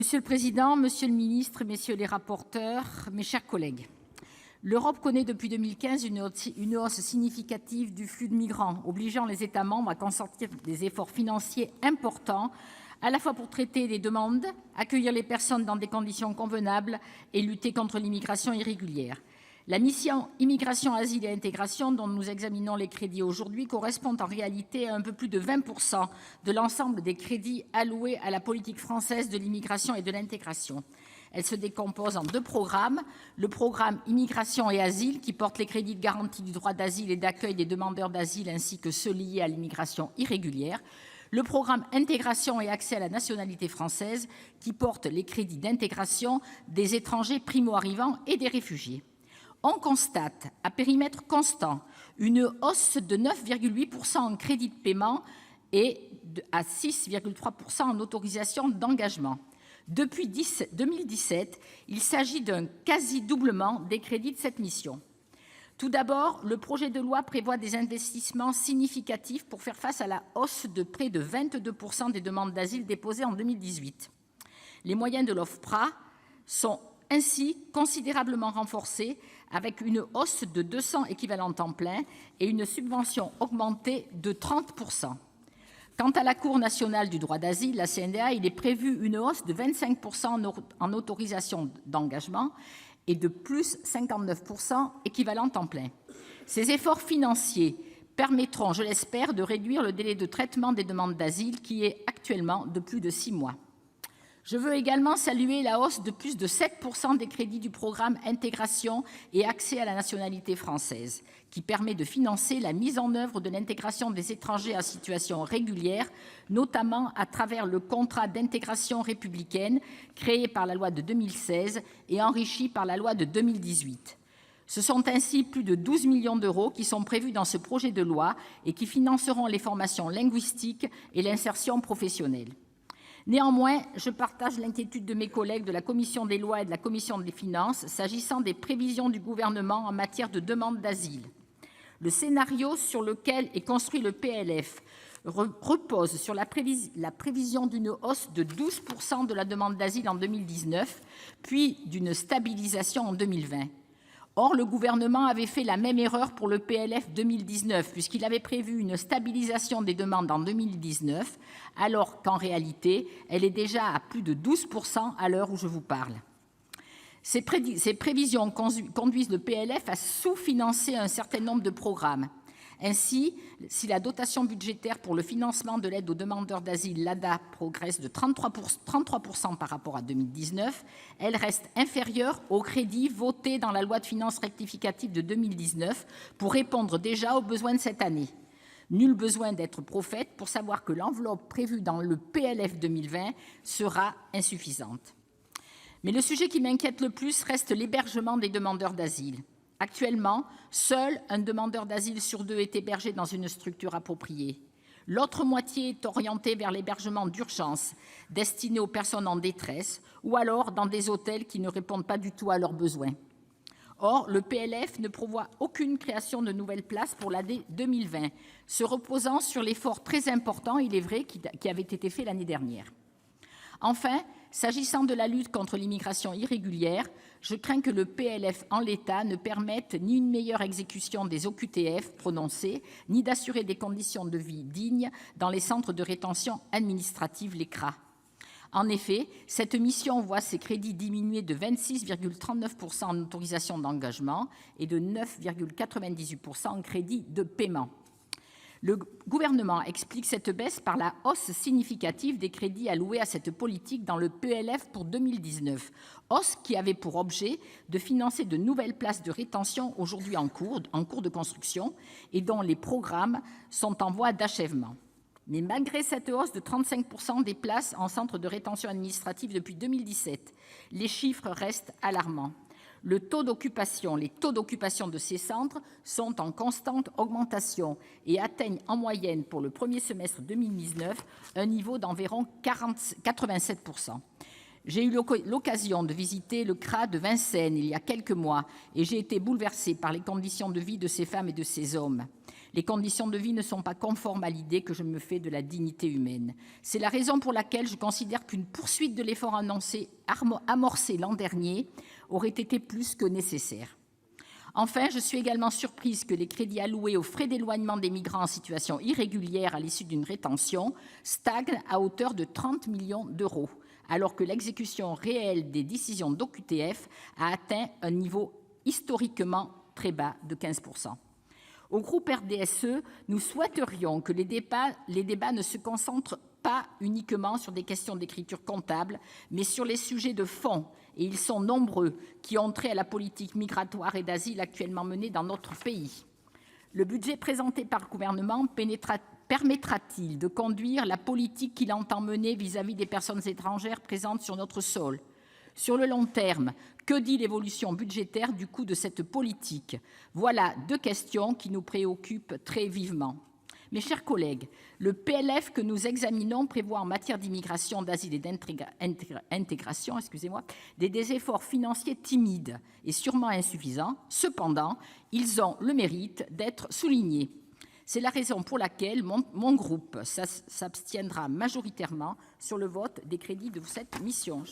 Monsieur le président, monsieur le ministre, messieurs les rapporteurs, mes chers collègues, l'Europe connaît depuis 2015 une hausse significative du flux de migrants, obligeant les États membres à consentir des efforts financiers importants, à la fois pour traiter les demandes, accueillir les personnes dans des conditions convenables et lutter contre l'immigration irrégulière. La mission Immigration, Asile et Intégration, dont nous examinons les crédits aujourd'hui, correspond en réalité à un peu plus de 20% de l'ensemble des crédits alloués à la politique française de l'immigration et de l'intégration. Elle se décompose en deux programmes. Le programme Immigration et Asile, qui porte les crédits de garantie du droit d'asile et d'accueil des demandeurs d'asile ainsi que ceux liés à l'immigration irrégulière. Le programme Intégration et accès à la nationalité française, qui porte les crédits d'intégration des étrangers primo-arrivants et des réfugiés. On constate, à périmètre constant, une hausse de 9,8% en crédits de paiement et à 6,3% en autorisations d'engagement. Depuis 2017, il s'agit d'un quasi-doublement des crédits de cette mission. Tout d'abord, le projet de loi prévoit des investissements significatifs pour faire face à la hausse de près de 22% des demandes d'asile déposées en 2018. Les moyens de l'OFPRA sont ainsi considérablement renforcés, avec une hausse de 200 équivalents temps plein et une subvention augmentée de 30%. Quant à la Cour nationale du droit d'asile, la CNDA, il est prévu une hausse de 25% en autorisation d'engagement et de plus 59% équivalent temps plein. Ces efforts financiers permettront, je l'espère, de réduire le délai de traitement des demandes d'asile, qui est actuellement de plus de 6 mois. Je veux également saluer la hausse de plus de 7% des crédits du programme Intégration et accès à la nationalité française, qui permet de financer la mise en œuvre de l'intégration des étrangers en situation régulière, notamment à travers le contrat d'intégration républicaine créé par la loi de 2016 et enrichi par la loi de 2018. Ce sont ainsi plus de 12 millions d'euros qui sont prévus dans ce projet de loi et qui financeront les formations linguistiques et l'insertion professionnelle. Néanmoins, je partage l'inquiétude de mes collègues de la commission des lois et de la commission des finances s'agissant des prévisions du Gouvernement en matière de demande d'asile. Le scénario sur lequel est construit le PLF repose sur la prévision d'une hausse de 12% de la demande d'asile en 2019, puis d'une stabilisation en 2020. Or, le Gouvernement avait fait la même erreur pour le PLF 2019, puisqu'il avait prévu une stabilisation des demandes en 2019, alors qu'en réalité, elle est déjà à plus de 12% à l'heure où je vous parle. Ces prévisions conduisent le PLF à sous-financer un certain nombre de programmes. Ainsi, si la dotation budgétaire pour le financement de l'aide aux demandeurs d'asile, l'ADA, progresse de 33% par rapport à 2019, elle reste inférieure aux crédits votés dans la loi de finances rectificative de 2019 pour répondre déjà aux besoins de cette année. Nul besoin d'être prophète pour savoir que l'enveloppe prévue dans le PLF 2020 sera insuffisante. Mais le sujet qui m'inquiète le plus reste l'hébergement des demandeurs d'asile. Actuellement, seul un demandeur d'asile sur deux est hébergé dans une structure appropriée. L'autre moitié est orientée vers l'hébergement d'urgence, destiné aux personnes en détresse, ou alors dans des hôtels qui ne répondent pas du tout à leurs besoins. Or, le PLF ne prévoit aucune création de nouvelles places pour l'année 2020, se reposant sur l'effort très important, il est vrai, qui avait été fait l'année dernière. Enfin, s'agissant de la lutte contre l'immigration irrégulière, je crains que le PLF en l'état ne permette ni une meilleure exécution des OQTF prononcées, ni d'assurer des conditions de vie dignes dans les centres de rétention administrative, les CRA. En effet, cette mission voit ses crédits diminuer de 26,39% en autorisations d'engagement et de 9,98% en crédits de paiement. Le Gouvernement explique cette baisse par la hausse significative des crédits alloués à cette politique dans le PLF pour 2019, hausse qui avait pour objet de financer de nouvelles places de rétention aujourd'hui en cours de construction et dont les programmes sont en voie d'achèvement. Mais malgré cette hausse de 35% des places en centre de rétention administrative depuis 2017, les chiffres restent alarmants. Les taux d'occupation de ces centres sont en constante augmentation et atteignent en moyenne pour le premier semestre 2019 un niveau d'environ 87%. J'ai eu l'occasion de visiter le CRA de Vincennes il y a quelques mois et j'ai été bouleversée par les conditions de vie de ces femmes et de ces hommes. Les conditions de vie ne sont pas conformes à l'idée que je me fais de la dignité humaine. C'est la raison pour laquelle je considère qu'une poursuite de l'effort amorcé l'an dernier aurait été plus que nécessaire. Enfin, je suis également surprise que les crédits alloués aux frais d'éloignement des migrants en situation irrégulière à l'issue d'une rétention stagnent à hauteur de 30 millions d'euros, alors que l'exécution réelle des décisions d'OQTF a atteint un niveau historiquement très bas de 15%. Au groupe RDSE, nous souhaiterions que les débats ne se concentrent pas uniquement sur des questions d'écriture comptable, mais sur les sujets de fond, et ils sont nombreux, qui ont trait à la politique migratoire et d'asile actuellement menée dans notre pays. Le budget présenté par le gouvernement permettra-t-il de conduire la politique qu'il entend mener vis-à-vis des personnes étrangères présentes sur notre sol ? Sur le long terme, que dit l'évolution budgétaire du coût de cette politique ? Voilà 2 questions qui nous préoccupent très vivement. Mes chers collègues, le PLF que nous examinons prévoit en matière d'immigration, d'asile et d'intégration des efforts financiers timides et sûrement insuffisants. Cependant, ils ont le mérite d'être soulignés. C'est la raison pour laquelle mon groupe s'abstiendra majoritairement sur le vote des crédits de cette mission.